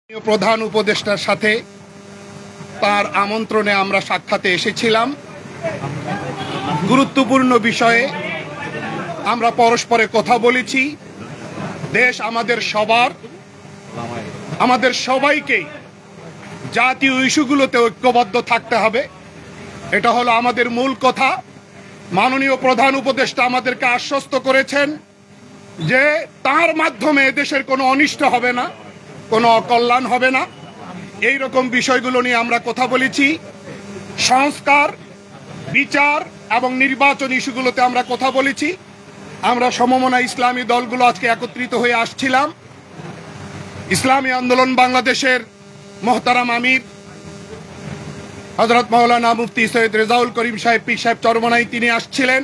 প্রধান উপদেষ্টার সাথে তার আমন্ত্রণে আমরা সাক্ষাতে এসেছিলাম। গুরুত্বপূর্ণ বিষয়ে আমরা পরস্পরে কথা বলেছি। দেশ আমাদের সবার, আমাদের সবাইকে জাতীয় ইস্যুগুলোতে ঐক্যবদ্ধ থাকতে হবে। এটা হলো আমাদের মূল কথা। মাননীয় প্রধান উপদেষ্টা আমাদেরকে আশ্বস্ত করেছেন যে তার মাধ্যমে দেশের কোনো অনিষ্ট হবে না, কোনো অকল্যাণ হবে না। এই রকম বিষয়গুলো নিয়ে আমরা কথা বলেছি। সংস্কার, বিচার এবং নির্বাচন ইস্যুগুলোতে আমরা কথা বলেছি। আমরা সমমনা ইসলামী দলগুলো আজকে একত্রিত হয়ে আসছিলাম। ইসলামী আন্দোলন বাংলাদেশের মোহতারাম আমির হযরত মাওলানা মুফতি সৈয়দ রেজাউল করিম সাহেব পীর সাহেব চরমনাই তিনি আসছিলেন।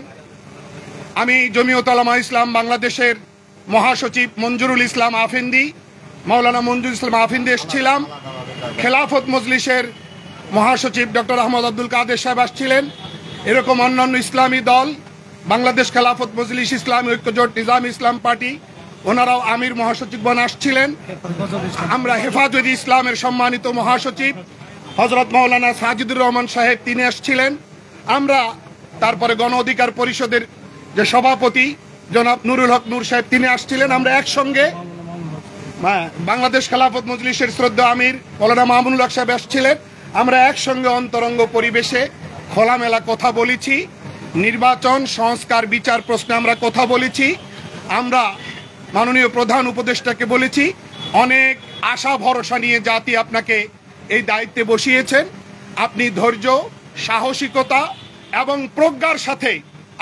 আমি জমিয়ত উলামা ইসলাম বাংলাদেশের মহাসচিব মঞ্জুরুল ইসলাম আফেন্দি, মাওলানা মঞ্জুরুল ইসলাম আফেন্দি এসেছিলাম। খেলাফত মজলিসের মহাসচিব ডক্টর আহমদ আব্দুল কাদের সাহেব আসছিলেন। এরকম অন্যান্য ইসলামী দল, বাংলাদেশ খেলাফত মজলিস, ইসলামী ঐক্যজোট, নিজাম ইসলাম পার্টি, ওনারাও আমির মহাসচিবগণ আসছিলেন। আমরা হেফাজত ইসলামের সম্মানিত মহাসচিব হযরত মাওলানা সাজিদুর রহমান সাহেব তিনি আসছিলেন। আমরা তারপরে গণ অধিকার পরিষদের যে সভাপতি জনাব নুরুল হক নূর সাহেব তিনি আসছিলেন। আমরা একসঙ্গে বাংলাদেশ খেলাফত মজলিসের শ্রদ্ধা আমির মাওলানা মামুনুল হক সাহেব আসছিলেন। আমরা একসঙ্গে অন্তরঙ্গ পরিবেশে খোলামেলা কথা বলেছি। নির্বাচন, সংস্কার, বিচার প্রশ্নে আমরা কথা বলেছি। আমরা মাননীয় প্রধান উপদেষ্টাকে বলেছি অনেক আশা ভরসা নিয়ে জাতি আপনাকে এই দায়িত্বে বসিয়েছেন। আপনি ধৈর্য, সাহসিকতা এবং প্রজ্ঞার সাথে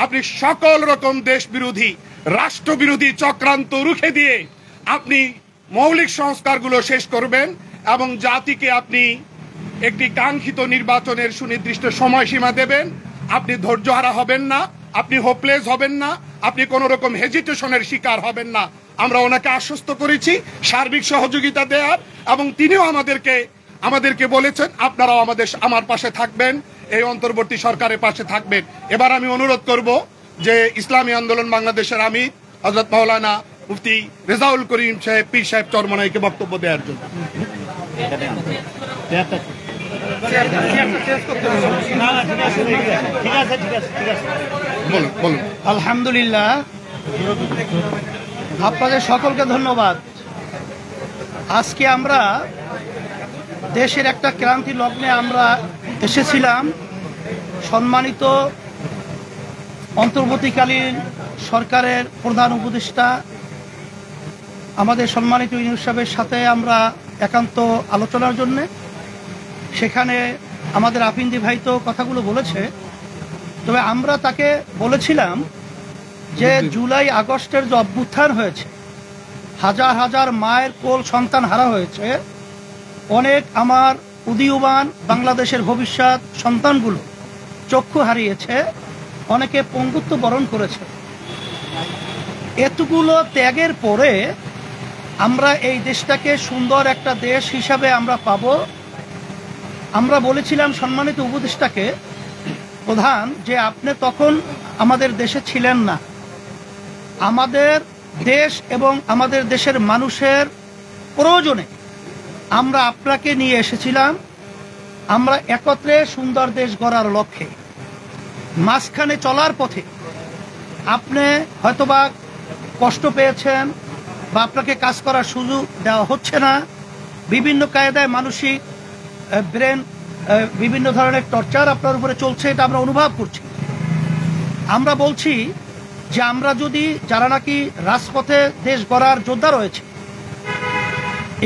আপনি সকল রকম দেশ বিরোধী, রাষ্ট্রবিরোধী চক্রান্ত রুখে দিয়ে আপনি মৌলিক সংস্কারগুলো শেষ করবেন এবং জাতিকে আপনি একটি কাঙ্ক্ষিত নির্বাচনের সুনির্দিষ্ট সময়সীমা দেবেন। আপনি ধৈর্যহারা হবেন না, আপনি হোপলেস হবেন না, আপনি কোনো রকম হেজিটেশনের শিকার হবেন না। আমরা ওনাকে আশ্বস্ত করেছি সার্বিক সহযোগিতা দেওয়ার, এবং তিনিও আমাদেরকে বলেছেন আপনারাও আমার পাশে থাকবেন, এই অন্তর্বর্তী সরকারের পাশে থাকবেন। এবার আমি অনুরোধ করব যে ইসলামী আন্দোলন বাংলাদেশের আমির হযরত মাওলানা মুফতি রেজাউল করিম সাহেব পীর সাহেব চরমনাইকে বক্তব্য দেওয়ার জন্য। আলহামদুলিল্লাহ, আপনাদের সকলকে ধন্যবাদ। আজকে আমরা দেশের একটা ক্রান্তি লগ্নে আমরা এসেছিলাম। সম্মানিত অন্তর্বর্তীকালীন সরকারের প্রধান উপদেষ্টা আমাদের সম্মানিত ইউনূস সাহেবের সাথে আমরা একান্ত আলোচনার জন্যে। সেখানে আমাদের আফিন্দি ভাই তো কথাগুলো বলেছে, তবে আমরা তাকে বলেছিলাম যে জুলাই আগস্টের যে অভ্যুত্থান হয়েছে, হাজার হাজার মায়ের কোল সন্তান হারা হয়েছে, অনেক আমার উদীয়মান বাংলাদেশের ভবিষ্যৎ সন্তানগুলো চক্ষু হারিয়েছে, অনেকে পঙ্গুত্ব বরণ করেছে। এতগুলো ত্যাগের পরে আমরা এই দেশটাকে সুন্দর একটা দেশ হিসাবে আমরা পাব। আমরা বলেছিলাম সম্মানিত উপদেষ্টাকে প্রধান যে আপনি তখন আমাদের দেশে ছিলেন না। আমাদের দেশ এবং আমাদের দেশের মানুষের প্রয়োজনে আমরা আপনাকে নিয়ে এসেছিলাম। আমরা একত্রে সুন্দর দেশ গড়ার লক্ষ্যে মাঝখানে চলার পথে আপনি হয়তোবা কষ্ট পেয়েছেন বা আপনাকে কাজ করার সুযোগ দেওয়া হচ্ছে না। বিভিন্ন কায়দায় মানসিক ব্রেন বিভিন্ন ধরনের টর্চার আপনার উপরে চলছে, এটা আমরা অনুভব করছি। আমরা বলছি যে আমরা যদি যারা নাকি রাজপথে দেশ গড়ার যোদ্ধা রয়েছে,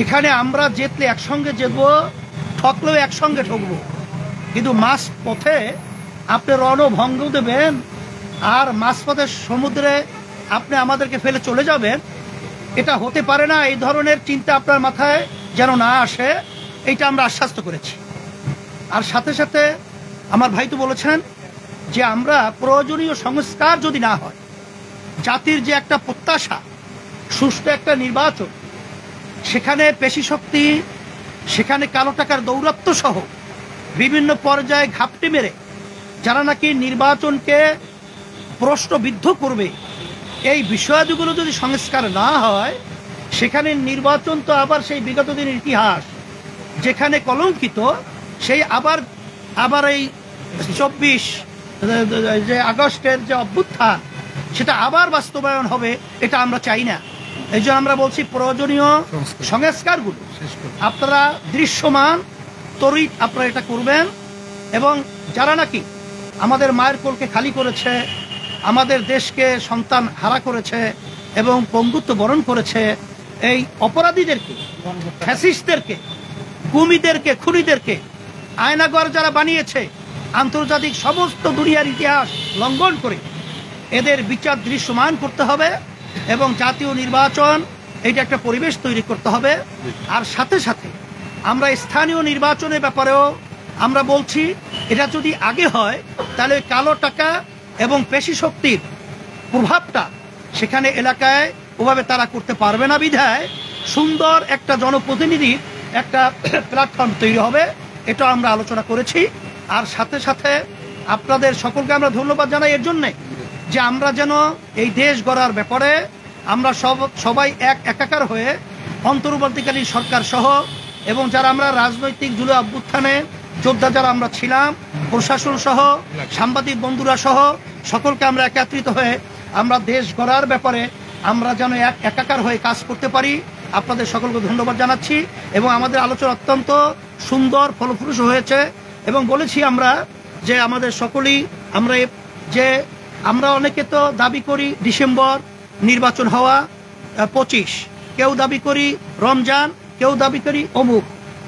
এখানে আমরা জিতলে একসঙ্গে জিতব, ঠকলেও একসঙ্গে ঠকবো, কিন্তু মাঝ পথে আপনি রণভঙ্গ দেবেন আর মাঝপথের সমুদ্রে আপনি আমাদেরকে ফেলে চলে যাবেন, এটা হতে পারে না। এই ধরনের চিন্তা আপনার মাথায় যেন না আসে, এইটা আমরা আশ্বস্ত করেছি। আর সাথে সাথে আমার ভাই তো বলেছেন যে আমরা প্রয়োজনীয় সংস্কার যদি না হয়, জাতির যে একটা প্রত্যাশা সুষ্ঠু একটা নির্বাচন, সেখানে পেশি শক্তি, সেখানে কালো টাকার দৌরাত্ম্য সহ বিভিন্ন পর্যায়ে ঘাপটি মেরে যারা নাকি নির্বাচনকে প্রশ্নবিদ্ধ করবে, এই বিষয়গুলো যদি সংস্কার না হয়, সেখানে নির্বাচন তো আবার সেই বিগত দিনের ইতিহাস যেখানে কলঙ্কিত, সেই আবার আবার এই 24 যে আগস্টের যে অভ্যুত্থান সেটা আবার বাস্তবায়ন হবে, এটা আমরা চাই না। এই জন্য আমরা বলছি প্রয়োজনীয় সংস্কারগুলো আপনারা দৃশ্যমান তরিত আপনারা এটা করবেন। এবং যারা নাকি আমাদের মায়ের কোলকে খালি করেছে, আমাদের দেশকে সন্তান হারা করেছে এবং পঙ্গুত্ব বরণ করেছে, এই অপরাধীদেরকে, ফ্যাসিস্টদেরকে, কুমিদেরকে, খুনিদেরকে আয়নাঘর যারা বানিয়েছে আন্তর্জাতিক সমস্ত দুনিয়ার ইতিহাস লঙ্ঘন করে, এদের বিচার দৃশ্যমান করতে হবে এবং জাতীয় নির্বাচন এইটা একটা পরিবেশ তৈরি করতে হবে। আর সাথে সাথে আমরা স্থানীয় নির্বাচনের ব্যাপারেও আমরা বলছি, এটা যদি আগে হয় তাহলে কালো টাকা এবং পেশি শক্তির প্রভাবটা সেখানে এলাকায় ওভাবে তারা করতে পারবে না, বিধায় সুন্দর একটা জনপ্রতিনিধির একটা প্ল্যাটফর্ম তৈরি হবে, এটা আমরা আলোচনা করেছি। আর সাথে সাথে আপনাদের সকলকে আমরা ধন্যবাদ জানাই এর জন্যে যে আমরা যেন এই দেশ গড়ার ব্যাপারে আমরা সবাই একাকার হয়ে অন্তর্বর্তীকালীন সরকার সহ এবং যারা আমরা রাজনৈতিক জুলাই অভ্যুত্থানে যোদ্ধা যারা আমরা ছিলাম, প্রশাসন সহ, সাংবাদিক বন্ধুরা সহ সকলকে আমরা একত্রিত হয়ে আমরা দেশ গড়ার ব্যাপারে আমরা যেন একাকার হয়ে কাজ করতে পারি। আপনাদের সকলকে ধন্যবাদ জানাচ্ছি এবং আমাদের আলোচনা অত্যন্ত সুন্দর ফলপ্রসূ হয়েছে এবং বলেছি আমরা যে আমাদের সকলেই আমরা অনেকে তো দাবি করি ডিসেম্বর নির্বাচন হওয়া, 25, কেউ দাবি করি রমজান, কেউ দাবি করি অমুক।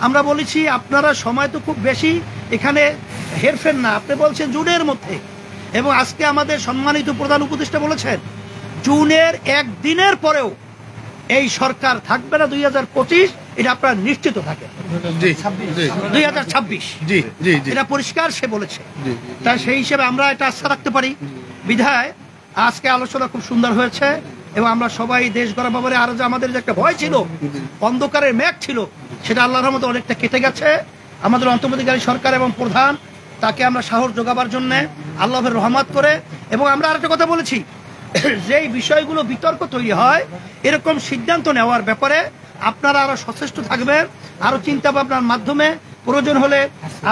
আমরা বলেছি আপনারা সময় তো খুব বেশি এখানে হেরফের না, আপনি বলছেন জুনের মধ্যে, এবং আজকে আমাদের সম্মানিত প্রধান উপদেষ্টা বলেছেন জুনের একদিনের পরেও এই সরকার থাকবে না 2025, এটা আপনারা নিশ্চিত থাকেন। 2026 এটা পরিষ্কার সে বলেছে, তাই সেই হিসেবে আমরা এটা আস্থা রাখতে পারি। বিধায় আজকে আলোচনা খুব সুন্দর হয়েছে এবং আমরা সবাই দেশ গড়া ব্যাপারে আরো যে আমাদের যে একটা ভয় ছিল, অন্ধকারের মেঘ ছিল, সেটা আল্লাহর রহমতে অনেকটা কেটে গেছে। আমাদের অন্তর্বর্তীকালীন সরকার এবং প্রধান তাকে আমরা সাহস যোগাবার জন্য আল্লাহের রহমত করে, এবং আমরা আরেকটা কথা বলেছি, যেই বিষয়গুলো বিতর্ক তৈরি হয় এরকম সিদ্ধান্ত নেওয়ার ব্যাপারে আপনারা আরো সচেষ্ট থাকবেন, আরো চিন্তা ভাবনার মাধ্যমে প্রয়োজন হলে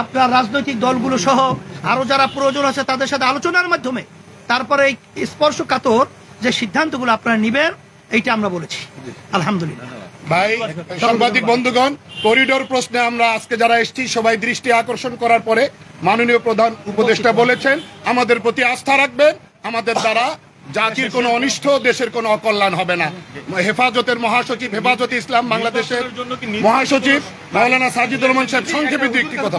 আপনার রাজনৈতিক দলগুলো সহ আরো যারা প্রয়োজন আছে তাদের সাথে আলোচনার মাধ্যমে তারপরে এই স্পর্শকাতর যে সিদ্ধান্তগুলো আপনারা নেবেন, এইটা আমরা বলেছি। আলহামদুলিল্লাহ। ভাই, সাংবাদিক বন্ধুগণ, করিডোর প্রশ্নে আমরা আজকে যারা এসেছি সবাই দৃষ্টি আকর্ষণ করার পরে মাননীয় প্রধান উপদেষ্টা বলেছেন আমাদের প্রতি আস্থা রাখবেন, আমাদের দ্বারা জাতির কোনো অনিষ্ট, দেশের কোনো অকল্যাণ হবে না। হেফাজতের মহাসচিব, হেফাজতে ইসলাম বাংলাদেশের মহাসচিব মাওলানা সাজিদুর রহমান সাহেব সংক্ষেপে একটি কথা।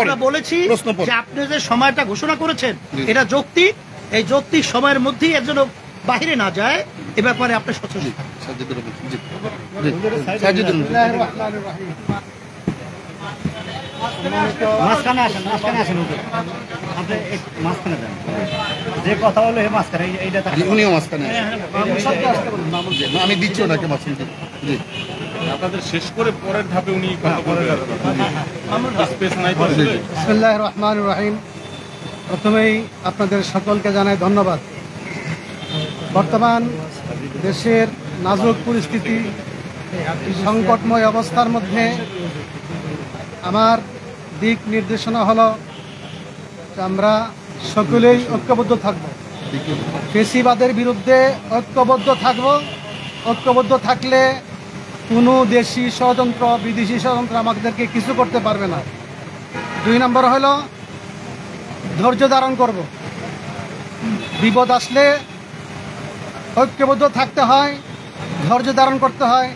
আমরা বলেছি যে আপনি যে সময়টা ঘোষণা করেছেন এটা যৌক্তিক, এই যৌক্তিক সময়ের মধ্যেই এর জন্য বাহিরে না যায় এ ব্যাপারে আপনি সচেতন। মাঝখানে আসেন আপনি মাঝখানে যান, যে কথা হলো মাঝখানে এইটা উনিও মাঝখানে, আমি দিচ্ছি ওনাকে মাঝখানে। আপনাদের শেষ করে পরের ধাপে উনি বিসমিল্লাহির রহমানির রহিম। প্রথমেই আপনাদের সকলকে জানাই ধন্যবাদ। বর্তমান দেশের নাজুক পরিস্থিতি, সংকটময় অবস্থার মধ্যে আমার দিক নির্দেশনা হলো যে আমরা সকলেই ঐক্যবদ্ধ থাকব, ফেসিবাদের বিরুদ্ধে ঐক্যবদ্ধ থাকব। ঐক্যবদ্ধ থাকলে কোনো দেশি ষড়যন্ত্র, বিদেশি ষড়যন্ত্র আমাদেরকে কিছু করতে পারবে না। 2 নম্বর হলো ধৈর্য ধারণ করব। বিপদ আসলে ঐক্যবদ্ধ থাকতে হয়, ধৈর্য ধারণ করতে হয়।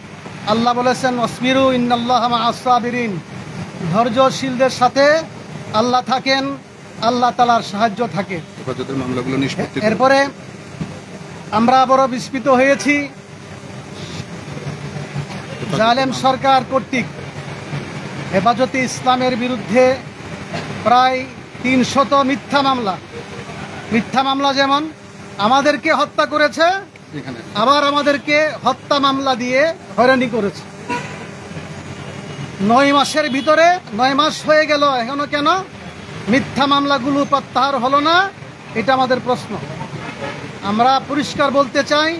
আল্লাহ বলেছেন ওয়াসবিরু ইন্নাল্লাহা মা'আস সাবিরিন, ধৈর্যশীলদের সাথে আল্লাহ থাকেন, আল্লাহ তাআলার সাহায্য থাকে। এরপরে আমরা বড় বিস্মিত হয়েছি জালেম সরকার কর্তৃক হেফাজতে ইসলামের বিরুদ্ধে প্রায় 300 মিথ্যা মামলা, যেমন আমাদেরকে হত্যা করেছে, আবার আমাদেরকে হত্যা মামলা দিয়ে হয়রানি করেছে। 9 মাসের ভিতরে 9 মাস হয়ে গেল, এখনো কেন মিথ্যা মামলাগুলো প্রত্যাহার হলো না? এটা আমাদের প্রশ্ন। আমরা পরিষ্কার বলতে চাই,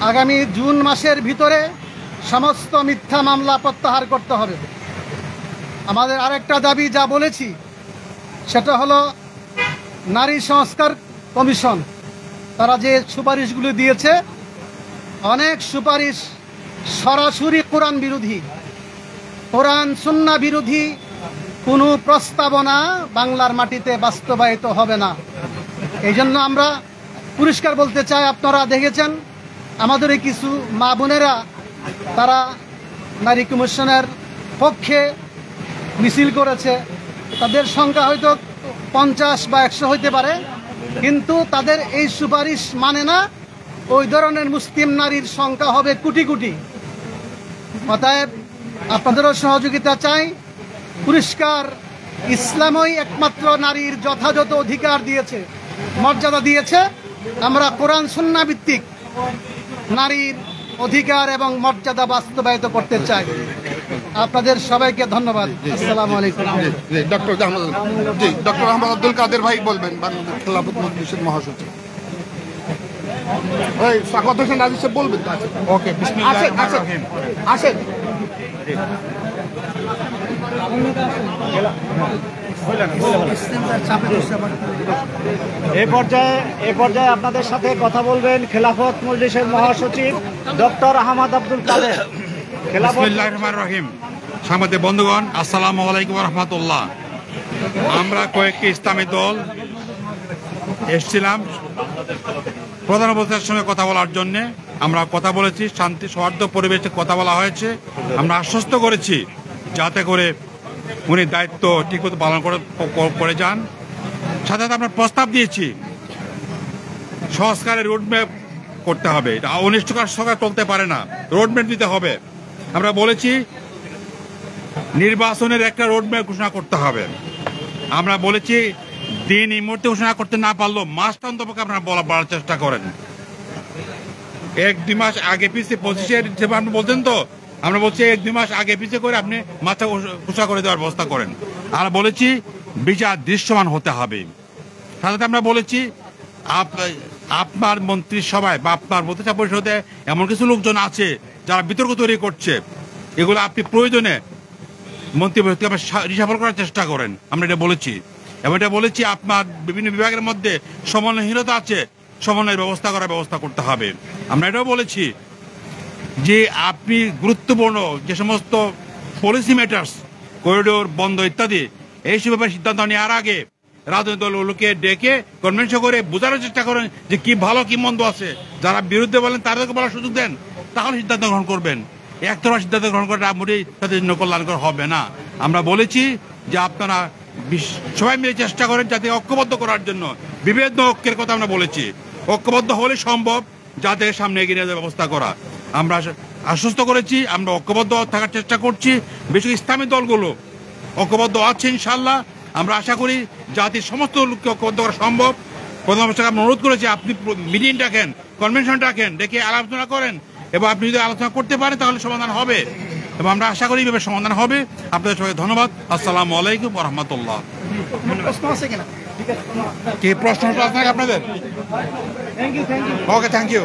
আগামী জুন মাসের ভিতরে সমস্ত মিথ্যা মামলা প্রত্যাহার করতে হবে। আমাদের আরেকটা দাবি যা বলেছি সেটা হলো নারী সংস্কার কমিশন, তারা যে সুপারিশগুলো দিয়েছে, অনেক সুপারিশ সরাসরি কোরআন বিরোধী, কোরআন সুন্নাহ বিরোধী কোনো প্রস্তাবনা বাংলার মাটিতে বাস্তবায়িত হবে না। এই জন্য আমরা পরিষ্কার বলতে চাই, আপনারা দেখেছেন আমাদের এই কিছু মা বোনেরা তারা নারী কমিশনের পক্ষে মিছিল করেছে। তাদের সংখ্যা হয়তো 50 বা 100 হইতে পারে, কিন্তু তাদের এই সুপারিশ মানে না। ওই ধরনের মুসলিম নারীর সংখ্যা হবে কোটি কোটি। অতএব আপনাদেরও সহযোগিতা চাই। পরিষ্কার ইসলামই একমাত্র নারীর যথাযথ অধিকার দিয়েছে, মর্যাদা দিয়েছে। আমরা কোরআন সুন্নাহ ভিত্তিক নারীর অধিকার এবং মর্যাদা বাস্তবায়িত করতে চাই। আপনাদের সবাইকে ধন্যবাদ। আসসালামু আলাইকুম। ডক্টর আহমদ আব্দুল কাদের ভাই বলবেন, বাংলাদেশ খেলাফত মজলিসের মহাসচিব। ওই সাখাওয়াত হোসেন রাজী সাহেব বলবেন। ওকে, আসেন। এই পর্যায়ে আপনাদের সাথে কথা বলবেন খেলাফত মজলিসের মহাসচিব ডক্টর আহমদ আব্দুল কাদের। বিসমিল্লাহির রহমানির রহিম। সাংবাদিক বন্ধুগণ, আসসালামু আলাইকুম ওয়া রাহমাতুল্লাহ। আমরা কয়েকটি ইসলামী দল এসেছিলাম প্রধান উপদেষ্টার সঙ্গে কথা বলার জন্য। আমরা কথা বলেছি, শান্তি সৌহার্দ্য পরিবেশে কথা বলা হয়েছে। আমরা আশ্বস্ত করেছি যাতে করে উনি দায়িত্ব ঠিকমতো পালন করে যান। সাথে সাথে আমরা প্রস্তাব দিয়েছি সংস্কারের রোডম্যাপ করতে হবে। এটা অনিষ্টকর সরকার চলতে পারে না, রোডম্যাপ দিতে হবে। আমরা বলেছি নির্বাচনের একটা রোডম্যাপ ঘোষণা করতে হবে। আমরা বলেছি দিন এই মুহূর্তে ঘোষণা করতে না পারলেও মাসটা অন্তপক্ষে আপনারা বলার চেষ্টা করেন। 1-2 মাস আগে পিছিয়ে 25-এর হিসেবে আপনি বলছেন তো, আমরা বলছি 1-2 মাস আগে পিছিয়ে করে আপনি মাসটা ঘোষণা করে দেওয়ার ব্যবস্থা করেন। আর বলেছি বিচার দৃশ্যমান হতে হবে। সাথে আমরা বলেছি আপনার মন্ত্রিসভায় বা আপনার মন্ত্রিসভা পরিষদে এমন কিছু লোকজন আছে যারা বিতর্ক তৈরি করছে, এগুলো আপনি প্রয়োজনে মন্ত্রী পরিষদকে রিসাফল করার চেষ্টা করেন। আমরা এটা বলেছি এবং এটা বলেছি আপনার বিভিন্ন বিভাগের মধ্যে সমন্বয়হীনতা আছে, সমন্বয়ের ব্যবস্থা করতে হবে। আমরা এটাও বলেছি যে আপনি গুরুত্বপূর্ণ যে সমস্ত পলিসি ম্যাটার্স, করিডোর বন্ধ ইত্যাদি, এইসব ব্যাপারে সিদ্ধান্ত নেওয়ার আগে রাজনৈতিক দলগুলোকে ডেকে কনভেন্স করে বোঝানোর চেষ্টা করেন যে কি ভালো কি মন্দ আছে। যারা বিরুদ্ধে বলেন তাদেরকে বলার সুযোগ দেন, তাহলে সিদ্ধান্ত গ্রহণ করবেন। একতরফা সিদ্ধান্ত গ্রহণ করাটা মোটেই তাদের জন্য কল্যাণকর হবে না। আমরা বলেছি যে আপনারা সবাই মিলে চেষ্টা করেন যাতে ঐক্যবদ্ধ করার জন্য। বিভেদ ঐক্যের কথা আমরা বলেছি, ঐক্যবদ্ধ হলে সম্ভব যাতে সামনে এগিয়ে নিয়ে যাওয়ার ব্যবস্থা করা। আমরা আশ্বস্ত করেছি আমরা ঐক্যবদ্ধ থাকার চেষ্টা করছি। বিশেষ ইসলামী দলগুলো ঐক্যবদ্ধ আছে ইনশাল্লাহ। আমরা আশা করি জাতির সমস্ত লোককে ঐক্যবদ্ধ করা সম্ভব। প্রধানমন্ত্রীকে আমরা অনুরোধ করেছি আপনি মিটিং ডাকেন, কনভেনশন ডাকেন, ডেকে আলোচনা করেন এবং আপনি যদি আলোচনা করতে পারেন তাহলে সমাধান হবে এবং আমরা আশা করি এইভাবে সমাধান হবে। আপনাদের সবাই ধন্যবাদ। আসসালামু আলাইকুম ওয়া রাহমাতুল্লাহ। কি প্রশ্ন আছে আপনাদের? ওকে, থ্যাংক ইউ।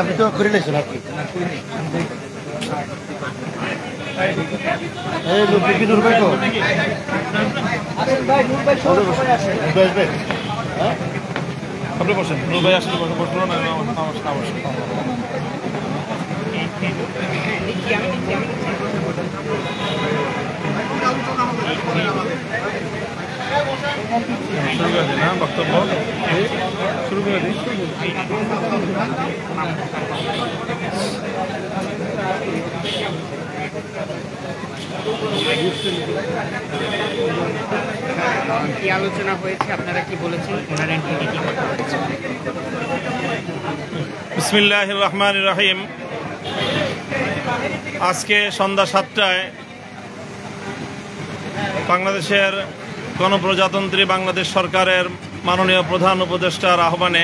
আপনি তো করে নিয়েছেন আপনি। এই লোক বিপিনুর ভাই তো আপনি বসেন, নুর ভাই আসলে বসলো না। শুরু করে দিন, হ্যাঁ, বক্তব্য শুরু করে দিন। কি আলোচনা হয়েছে, আপনারা কি বলেছেন, ওনারা কি কথা বলেছেন? বিসমিল্লাহির রহমানির রহিম। আজকে সন্ধ্যা 7টায় বাংলাদেশের গণপ্রজাতন্ত্রী বাংলাদেশ সরকারের মাননীয় প্রধান উপদেষ্টার আহ্বানে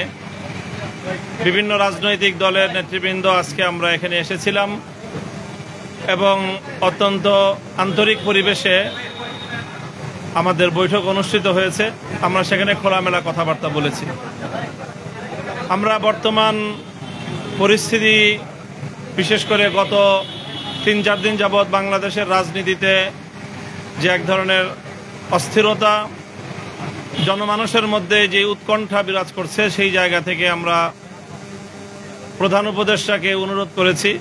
বিভিন্ন রাজনৈতিক দলের নেতৃবৃন্দ আজকে আমরা এখানে এসেছিলাম এবং অত্যন্ত আন্তরিক পরিবেশে আমাদের বৈঠক অনুষ্ঠিত হয়েছে। আমরা সেখানে খোলামেলা কথাবার্তা বলেছি। আমরা বর্তমান পরিস্থিতি, বিশেষ করে গত 3-4 দিন যাবৎ বাংলাদেশের রাজনীতিতে যে এক ধরনের অস্থিরতা, জনমানুষের মধ্যে যে উৎকণ্ঠা বিরাজ করছে, সেই জায়গা থেকে আমরা প্রধান উপদেষ্টাকে অনুরোধ করেছি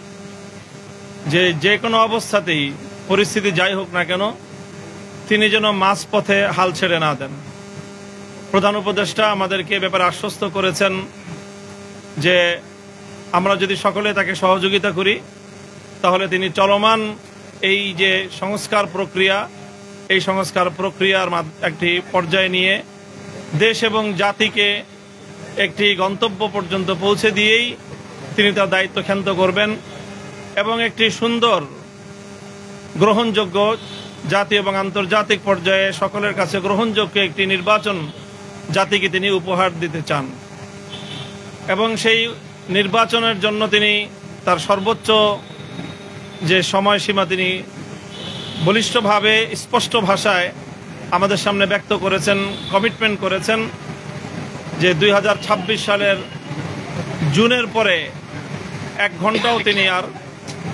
যে যে কোনো অবস্থাতেই পরিস্থিতি যাই হোক না কেন তিনি যেন মাঝপথে হাল ছেড়ে না দেন। প্রধান উপদেষ্টা আমাদেরকে এ ব্যাপারে আশ্বস্ত করেছেন যে আমরা যদি সকলে তাকে সহযোগিতা করি তাহলে তিনি চলমান এই যে সংস্কার প্রক্রিয়া, এই সংস্কার প্রক্রিয়ার একটি পর্যায়ে নিয়ে দেশ এবং জাতিকে একটি গন্তব্য পর্যন্ত পৌঁছে দিয়েই তিনি তার দায়িত্ব ক্ষান্ত করবেন এবং একটি সুন্দর, গ্রহণযোগ্য, জাতীয় এবং আন্তর্জাতিক পর্যায়ে সকলের কাছে গ্রহণযোগ্য একটি নির্বাচন জাতিকে তিনি উপহার দিতে চান এবং সেই নির্বাচনের জন্য তিনি তার সর্বোচ্চ যে সময়সীমা তিনি বলিষ্ঠভাবে, স্পষ্ট ভাষায় আমাদের সামনে ব্যক্ত করেছেন, কমিটমেন্ট করেছেন যে 2026 সালের জুনের পরে 1 ঘন্টাও তিনি আর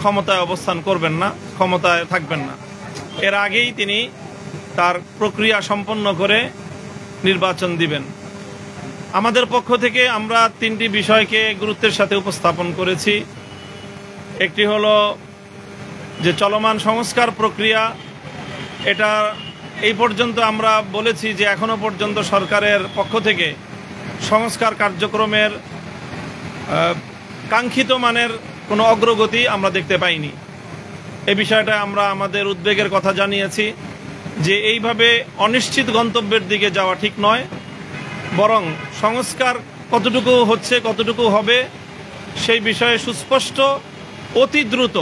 ক্ষমতায় অবস্থান করবেন না, ক্ষমতায় থাকবেন না। এর আগেই তিনি তার প্রক্রিয়া সম্পন্ন করে নির্বাচন দিবেন। আমাদের পক্ষ থেকে আমরা 3টি বিষয়কে গুরুত্বের সাথে উপস্থাপন করেছি। একটি হলো যে চলমান সংস্কার প্রক্রিয়া, এটা এই পর্যন্ত আমরা বলেছি যে এখনো পর্যন্ত সরকারের পক্ষ থেকে সংস্কার কার্যক্রমের কাঙ্ক্ষিত মানের কোনো অগ্রগতি আমরা দেখতে পাইনি। এই বিষয়টা আমরা আমাদের উদ্বেগের কথা জানিয়েছি যে এইভাবে অনিশ্চিত গন্তব্যের দিকে যাওয়া ঠিক নয়, বরং সংস্কার কতটুকু হচ্ছে, কতটুকু হবে সেই বিষয়ে সুস্পষ্ট, অতি দ্রুত,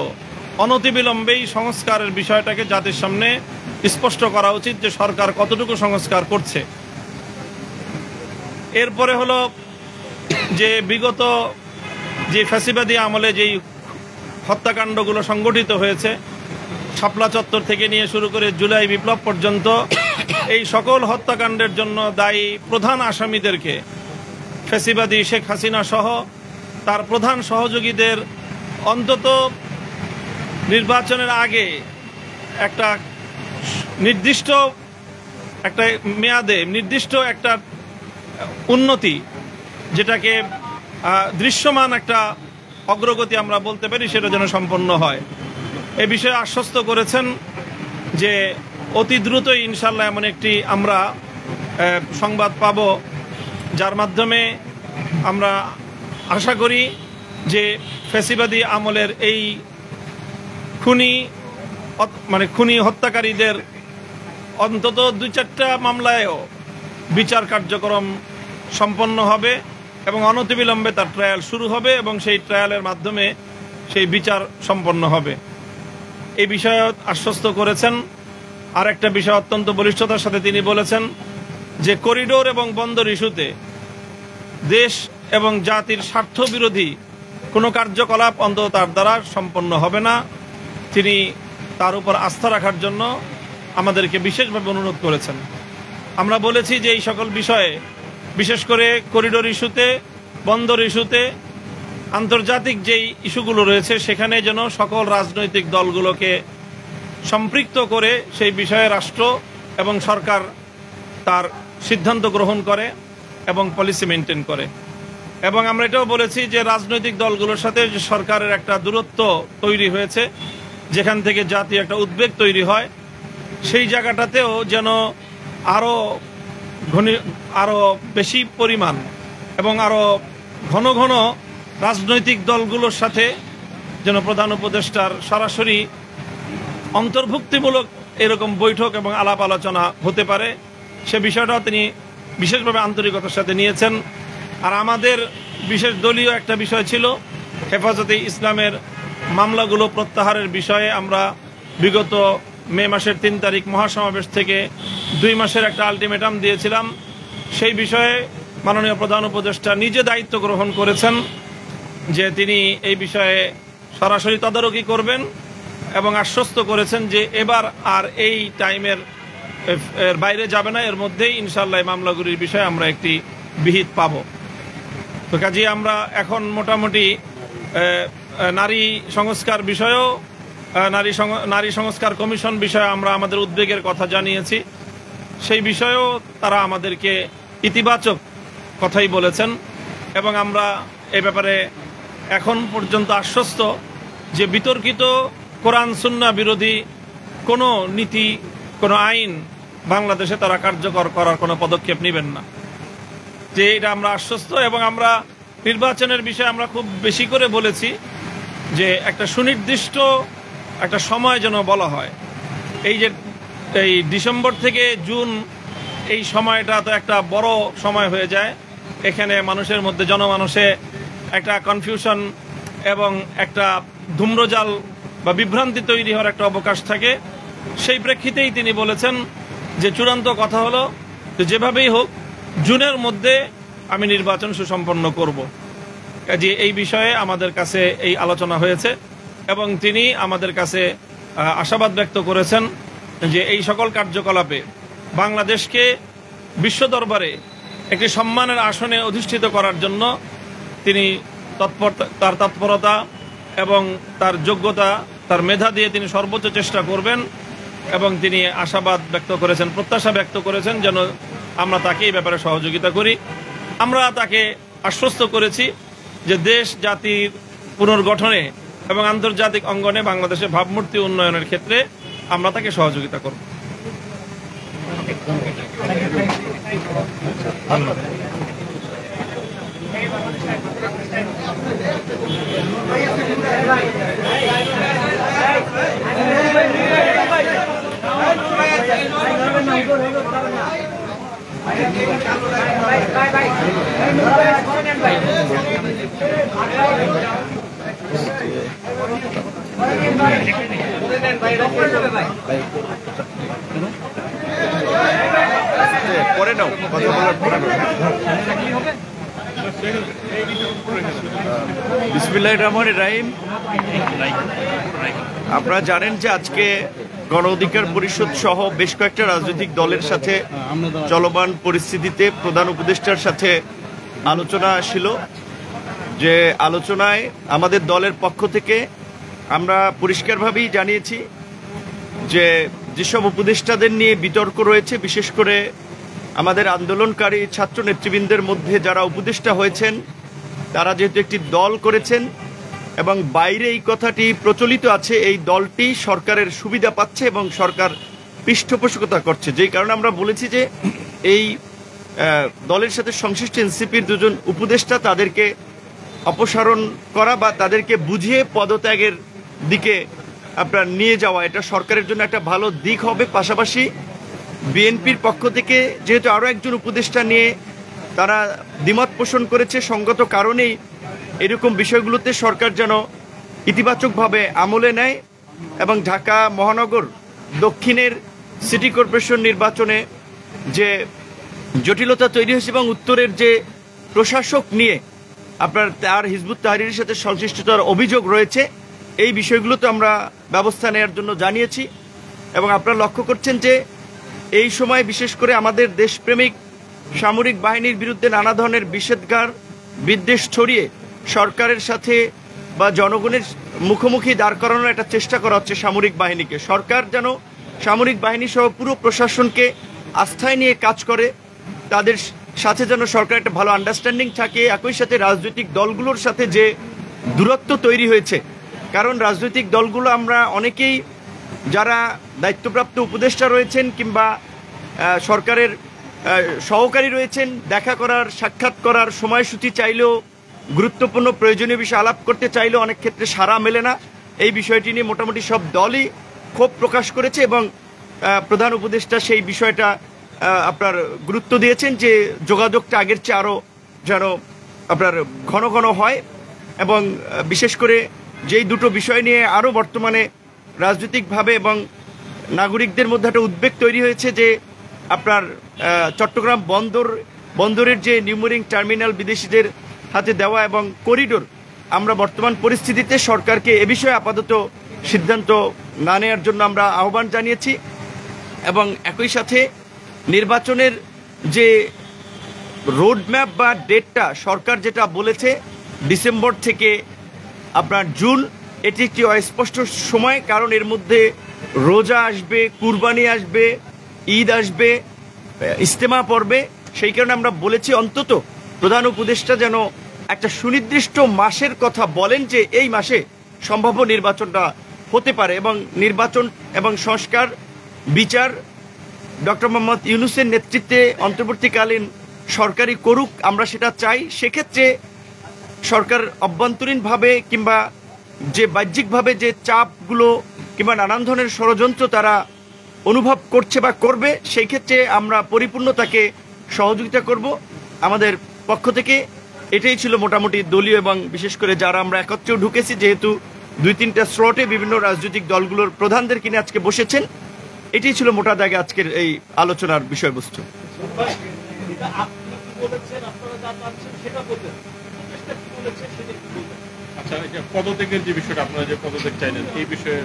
অনতিবিলম্বেই সংস্কারের বিষয়টাকে জাতির সামনে স্পষ্ট করা উচিত যে সরকার কতটুকু সংস্কার করছে। এরপরে হলো যে বিগত যে ফ্যাসিবাদী আমলে যেই হত্যাকাণ্ডগুলো সংগঠিত হয়েছে, শাপলা চত্বর থেকে নিয়ে শুরু করে জুলাই বিপ্লব পর্যন্ত, এই সকল হত্যাকাণ্ডের জন্য দায়ী প্রধান আসামিদেরকে, ফ্যাসিবাদী শেখ হাসিনা সহ তার প্রধান সহযোগীদের অন্তত নির্বাচনের আগে একটা নির্দিষ্ট একটা মেয়াদে, নির্দিষ্ট একটা উন্নতি, যেটাকে দৃশ্যমান একটা অগ্রগতি আমরা বলতে পারি, সেটা যেন সম্পন্ন হয়। এ বিষয়ে আশ্বস্ত করেছেন যে অতি দ্রুতই ইনশাল্লাহ এমন একটি আমরা সংবাদ পাব যার মাধ্যমে আমরা আশা করি যে ফ্যাসিবাদী আমলের এই খুনি হত্যাকারীদের অন্তত 2-4টা মামলায়ও বিচার কার্যক্রম সম্পন্ন হবে এবং অনতিবিলম্বে তার ট্রায়াল শুরু হবে এবং সেই ট্রায়ালের মাধ্যমে সেই বিচার সম্পন্ন হবে। এই বিষয়ে আশ্বস্ত করেছেন। আর একটা বিষয় অত্যন্ত বলিষ্ঠতার সাথে তিনি বলেছেন যে করিডোর এবং বন্দর ইস্যুতে দেশ এবং জাতির স্বার্থ বিরোধী কোনো কার্যকলাপ অন্তত তার দ্বারা সম্পন্ন হবে না। তিনি তার উপর আস্থা রাখার জন্য আমাদেরকে বিশেষভাবে অনুরোধ করেছেন। আমরা বলেছি যে এই সকল বিষয়ে, বিশেষ করে করিডোর ইস্যুতে, বন্দর ইস্যুতে, আন্তর্জাতিক যেই ইস্যুগুলো রয়েছে সেখানে যেন সকল রাজনৈতিক দলগুলোকে সম্পৃক্ত করে সেই বিষয়ে রাষ্ট্র এবং সরকার তার সিদ্ধান্ত গ্রহণ করে এবং পলিসি মেনটেন করে। এবং আমরা এটাও বলেছি যে রাজনৈতিক দলগুলোর সাথে যে সরকারের একটা দূরত্ব তৈরি হয়েছে, যেখান থেকে জাতীয় একটা উদ্বেগ তৈরি হয়, সেই জায়গাটাতেও যেন আরো বেশি পরিমাণ এবং আরো ঘন ঘন রাজনৈতিক দলগুলোর সাথে যেন প্রধান উপদেষ্টার সরাসরি অন্তর্ভুক্তিমূলক এরকম বৈঠক এবং আলাপ আলোচনা হতে পারে, সে বিষয়টাও তিনি বিশেষভাবে আন্তরিকতার সাথে নিয়েছেন। আর আমাদের বিশেষ দলীয় একটা বিষয় ছিল হেফাজতে ইসলামের মামলাগুলো প্রত্যাহারের বিষয়ে। আমরা বিগত মে মাসের 3 তারিখ মহাসমাবেশ থেকে 2 মাসের একটা আলটিমেটাম দিয়েছিলাম। সেই বিষয়ে মাননীয় প্রধান উপদেষ্টা নিজে দায়িত্ব গ্রহণ করেছেন যে তিনি এই বিষয়ে সরাসরি তদারকি করবেন এবং আশ্বস্ত করেছেন যে এবার আর এই টাইমের এর বাইরে যাবে না, এর মধ্যেই ইনশাআল্লাহ এই মামলাগুলির বিষয়ে আমরা একটি বিহিত পাব। তো কাজে আমরা এখন মোটামুটি নারী সংস্কার বিষয়েও নারী সংস্কার কমিশন বিষয়ে আমরা আমাদের উদ্বেগের কথা জানিয়েছি। সেই বিষয়েও তারা আমাদেরকে ইতিবাচক কথাই বলেছেন এবং আমরা এ ব্যাপারে এখন পর্যন্ত আশ্বস্ত যে বিতর্কিত কোরআন সুন্নাহ বিরোধী কোনো নীতি, কোনো আইন বাংলাদেশে তারা কার্যকর করার কোনো পদক্ষেপ নেবেন না, যে এটা আমরা আশ্বস্ত। এবং আমরা নির্বাচনের বিষয়ে আমরা খুব বেশি করে বলেছি যে একটা সুনির্দিষ্ট একটা সময় যেন বলা হয়। এই যে এই ডিসেম্বর থেকে জুন এই সময়টা তো একটা বড় সময় হয়ে যায়, এখানে মানুষের মধ্যে জনমানসে একটা কনফিউশন এবং একটা ধূম্রজাল বা বিভ্রান্তি তৈরি হওয়ার একটা অবকাশ থাকে। সেই প্রেক্ষিতেই তিনি বলেছেন যে চূড়ান্ত কথা হলো যে যেভাবেই হোক জুনের মধ্যে আমি নির্বাচন সুসম্পন্ন করব। কাজে এই বিষয়ে আমাদের কাছে এই আলোচনা হয়েছে এবং তিনি আমাদের কাছে আশাবাদ ব্যক্ত করেছেন যে এই সকল কার্যকলাপে বাংলাদেশকে বিশ্ব দরবারে একটি সম্মানের আসনে অধিষ্ঠিত করার জন্য তিনি তার তৎপরতা এবং তার যোগ্যতা, তার মেধা দিয়ে তিনি সর্বোচ্চ চেষ্টা করবেন এবং তিনি আশাবাদ ব্যক্ত করেছেন, প্রত্যাশা ব্যক্ত করেছেন যেন আমরা তাকে এই ব্যাপারে সহযোগিতা করি। আমরা তাকে আশ্বস্ত করেছি যে দেশ জাতির পুনর্গঠনে এবং আন্তর্জাতিক অঙ্গনে বাংলাদেশের ভাবমূর্তি উন্নয়নের ক্ষেত্রে আমরা তাকে সহযোগিতা করব। পরে নাও, কথা বলার পরে নাও। বিসমিল্লাহির রহমানির রহিম। আপনারা জানেন যে আজকে গণ অধিকার পরিষদ সহ বেশ কয়েকটা রাজনৈতিক দলের সাথে চলমান পরিস্থিতিতে প্রধান উপদেষ্টার সাথে আলোচনা ছিল। যে আলোচনায় আমাদের দলের পক্ষ থেকে আমরা পরিষ্কারভাবেই জানিয়েছি যে যেসব উপদেষ্টাদের নিয়ে বিতর্ক রয়েছে, বিশেষ করে আমাদের আন্দোলনকারী ছাত্র নেতৃবৃন্দের মধ্যে যারা উপদেষ্টা হয়েছেন তারা যেহেতু একটি দল করেছেন এবং বাইরে এই কথাটি প্রচলিত আছে এই দলটি সরকারের সুবিধা পাচ্ছে এবং সরকার পৃষ্ঠপোষকতা করছে, যেই কারণে আমরা বলেছি যে এই দলের সাথে সংশ্লিষ্ট এনসিপির দুজন উপদেষ্টা তাদেরকে অপসারণ করা বা তাদেরকে বুঝিয়ে পদত্যাগের দিকে আপনার নিয়ে যাওয়া এটা সরকারের জন্য একটা ভালো দিক হবে। পাশাপাশি বিএনপির পক্ষ থেকে যেহেতু আরও একজন উপদেষ্টা নিয়ে তারা দ্বিমত পোষণ করেছে, সঙ্গত কারণেই এরকম বিষয়গুলোতে সরকার যেন ইতিবাচকভাবে আমলে নেয় এবং ঢাকা মহানগর দক্ষিণের সিটি কর্পোরেশন নির্বাচনে যে জটিলতা তৈরি হয়েছে এবং উত্তরের যে প্রশাসক নিয়ে আপনার তার হিজবুত তাহরীরের সাথে সংশ্লিষ্টতার অভিযোগ রয়েছে, এই বিষয়গুলোতে আমরা ব্যবস্থা নেওয়ার জন্য জানিয়েছি। এবং আপনারা লক্ষ্য করছেন যে এই সময় বিশেষ করে আমাদের দেশপ্রেমিক সামরিক বাহিনীর বিরুদ্ধে নানা ধরনের নিষেধাজ্ঞার বিদ্বেষ ছড়িয়ে সরকারের সাথে বা জনগণের মুখোমুখি দাঁড় করানোর একটা চেষ্টা করা হচ্ছে সামরিক বাহিনীকে। সরকার যেন সামরিক বাহিনী সহ পুরো প্রশাসনকে আস্থায় নিয়ে কাজ করে, তাদের সাথে যেন সরকার একটা ভালো আন্ডারস্ট্যান্ডিং থাকে। একই সাথে রাজনৈতিক দলগুলোর সাথে যে দূরত্ব তৈরি হয়েছে, কারণ রাজনৈতিক দলগুলো আমরা অনেকেই যারা দায়িত্বপ্রাপ্ত উপদেষ্টা রয়েছেন কিংবা সরকারের সহকারী রয়েছেন, দেখা করার সাক্ষাৎ করার সময়সূচি চাইলেও গুরুত্বপূর্ণ প্রয়োজনীয় বিষয় আলাপ করতে চাইলেও অনেক ক্ষেত্রে সাড়া মেলে না। এই বিষয়টি নিয়ে মোটামুটি সব দলই ক্ষোভ প্রকাশ করেছে এবং প্রধান উপদেষ্টা সেই বিষয়টা আপনার গুরুত্ব দিয়েছেন যে যোগাযোগটা আগের চেয়ে আরও যেন আপনার ঘন ঘন হয় এবং বিশেষ করে যেই দুটো বিষয় নিয়ে আরও বর্তমানে রাজনৈতিকভাবে এবং নাগরিকদের মধ্যে একটা উদ্বেগ তৈরি হয়েছে যে আপনার চট্টগ্রাম বন্দর বন্দরের যে নিউমোরিং টার্মিনাল বিদেশিদের হাতে দেওয়া এবং করিডোর, আমরা বর্তমান পরিস্থিতিতে সরকারকে এ বিষয়ে আপাতত সিদ্ধান্ত না নেওয়ার জন্য আমরা আহ্বান জানিয়েছি। এবং একই সাথে নির্বাচনের যে রোডম্যাপ বা ডেটটা সরকার যেটা বলেছে ডিসেম্বর থেকে আপনার জুন, এটি একটি অস্পষ্ট সময়, কারণ এর মধ্যে রোজা আসবে, কুরবানি আসবে, ঈদ আসবে, ইজতেমা পড়বে। সেই কারণে আমরা বলেছি অন্তত প্রধান উপদেষ্টা যেন একটা সুনির্দিষ্ট মাসের কথা বলেন যে এই মাসে সম্ভাব্য নির্বাচনটা হতে পারে, এবং নির্বাচন এবং সংস্কার বিচার ডক্টর মোহাম্মদ ইউনূসের নেতৃত্বে অন্তর্বর্তীকালীন সরকারি করুক, আমরা সেটা চাই। সেক্ষেত্রে সরকার অভ্যন্তরীণভাবে কিংবা যে বাহ্যিকভাবে যে চাপগুলো কিংবা নানান ধরনের ষড়যন্ত্র তারা অনুভব করছে বা করবে, সেই ক্ষেত্রে আমরা পরিপূর্ণ তাকে সহযোগিতা করব। আমাদের পক্ষ থেকে এটাই ছিল মোটামুটি দলীয় এবং বিশেষ করে যারা আমরা একত্রেও ঢুকেছি, যেহেতু 2-3টা স্লটে বিভিন্ন রাজনৈতিক দলগুলোর প্রধানদের কিনে আজকে বসেছেন, এটাই ছিল মোটা দাগে আজকের এই আলোচনার বিষয়বস্তু। আচ্ছা, পদত্যাগের যে বিষয়টা, আপনারা যে পদত্যাগ চাইলেন এই বিষয়ে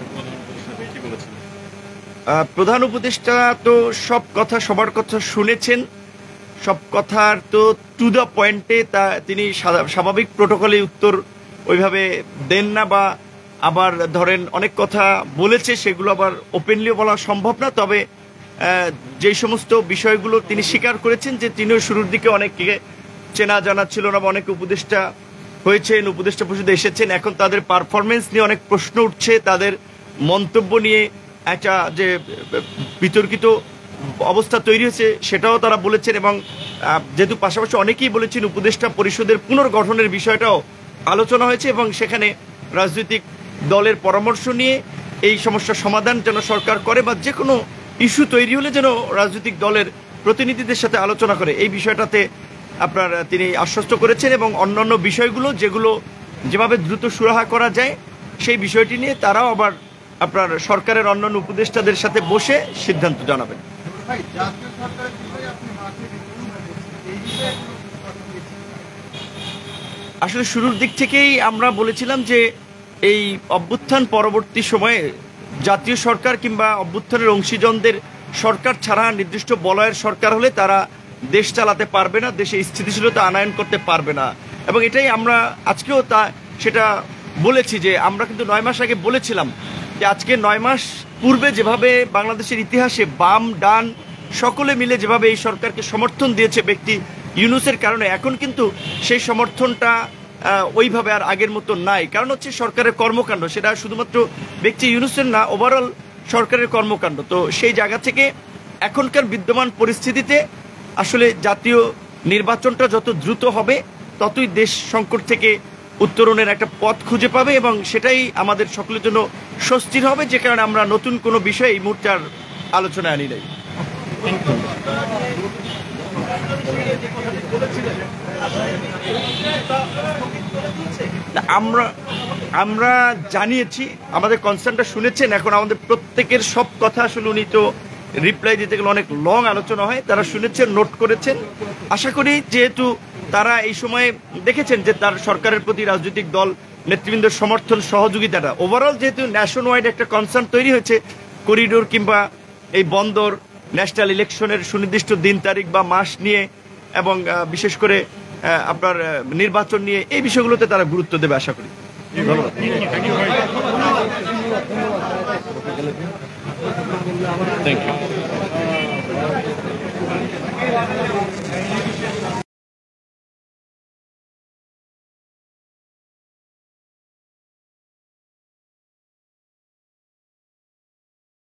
কি বলেছেন? প্রধান উপদেষ্টা তো সব কথা সবার কথা শুনেছেন, সব কথার তো টু দ্য পয়েন্টে তা তিনি স্বাভাবিক প্রোটোকলে উত্তর ওইভাবে দেন না, বা আবার ধরেন অনেক কথা বলেছে সেগুলো আবার ওপেনলিও বলা সম্ভব না। তবে যেই সমস্ত বিষয়গুলো তিনি স্বীকার করেছেন যে তিনিও শুরুর দিকে অনেককে চেনা জানা ছিল না, বা অনেকে উপদেষ্টা হয়েছেন, উপদেষ্টা পরিষদে এসেছেন, এখন তাদের পারফরমেন্স নিয়ে অনেক প্রশ্ন উঠছে, তাদের মন্তব্য নিয়ে একটা যে বিতর্কিত অবস্থা তৈরি হয়েছে সেটাও তারা বলেছেন। এবং যেহেতু পাশাপাশি অনেকেই বলেছেন উপদেষ্টা পরিষদের পুনর্গঠনের বিষয়টাও আলোচনা হয়েছে, এবং সেখানে রাজনৈতিক দলের পরামর্শ নিয়ে এই সমস্যার সমাধান যেন সরকার করে, বা যে কোনো ইস্যু তৈরি হলে যেন রাজনৈতিক দলের প্রতিনিধিদের সাথে আলোচনা করে, এই বিষয়টাতে আপনার তিনি আশ্বস্ত করেছেন। এবং অন্যান্য বিষয়গুলো যেগুলো যেভাবে দ্রুত সুরাহা করা যায় সেই বিষয়টি নিয়ে তারাও আবার আপনার সরকারের অন্যান্য উপদেষ্টাদের সাথে বসে সিদ্ধান্ত জানাবেন। আসলে শুরুর দিক থেকেই আমরা বলেছিলাম যে এই অভ্যুত্থান পরবর্তী সময়ে জাতীয় সরকার কিংবা অভ্যুত্থানের অংশীজনদের সরকার ছাড়া নির্দিষ্ট বলয়ের সরকার হলে তারা দেশ চালাতে পারবে না, দেশে স্থিতিশীলতা আনয়ন করতে পারবে না। এবং এটাই আমরা আজকেও সেটা বলেছি যে আমরা কিন্তু 9 মাস আগে বলেছিলাম যে আজকে 9 মাস পূর্বে যেভাবে বাংলাদেশের ইতিহাসে বাম ডান সকলে মিলে যেভাবে এই সরকারকে সমর্থন দিয়েছে ব্যক্তি ইউনূসের কারণে, এখন কিন্তু সেই সমর্থনটা ওইভাবে আর আগের মতো নাই। কারণ হচ্ছে সরকারের কর্মকাণ্ড, সেটা শুধুমাত্র ব্যক্তি ইউনূসের না, ওভারঅল সরকারের কর্মকাণ্ড। তো সেই জায়গা থেকে এখনকার বিদ্যমান পরিস্থিতিতে আসলে জাতীয় নির্বাচনটা যত দ্রুত হবে ততই দেশ সংকট থেকে উত্তরণের একটা পথ খুঁজে পাবে, এবং সেটাই আমাদের সকলের জন্য স্বস্তির হবে, যে কারণে আমরা নতুন কোনো বিষয় এই মুহূর্তে আর আলোচনায় আনি নাই। আমরা জানিয়েছি, আমাদের কনসার্নটা শুনেছেন, এখন আমাদের প্রত্যেকের সব কথা আসলে উনি তো রিপ্লাই দিতে গেলে অনেক লং আলোচনা হয়, তারা শুনেছেন, নোট করেছেন। আশা করি যেহেতু তারা এই সময়ে দেখেছেন যে তার সরকারের প্রতি রাজনৈতিক দল নেতৃবৃন্দের সমর্থন সহযোগিতাটা ওভারঅল যেহেতু ন্যাশন ওয়াইড একটা কনসার্ন তৈরি হয়েছে করিডোর কিংবা এই বন্দর, ন্যাশনাল ইলেকশনের সুনির্দিষ্ট দিন তারিখ বা মাস নিয়ে, এবং বিশেষ করে আপনার নির্বাচন নিয়ে, এই বিষয়গুলোতে তারা গুরুত্ব দেবে আশা করি। ধন্যবাদ। Thank you.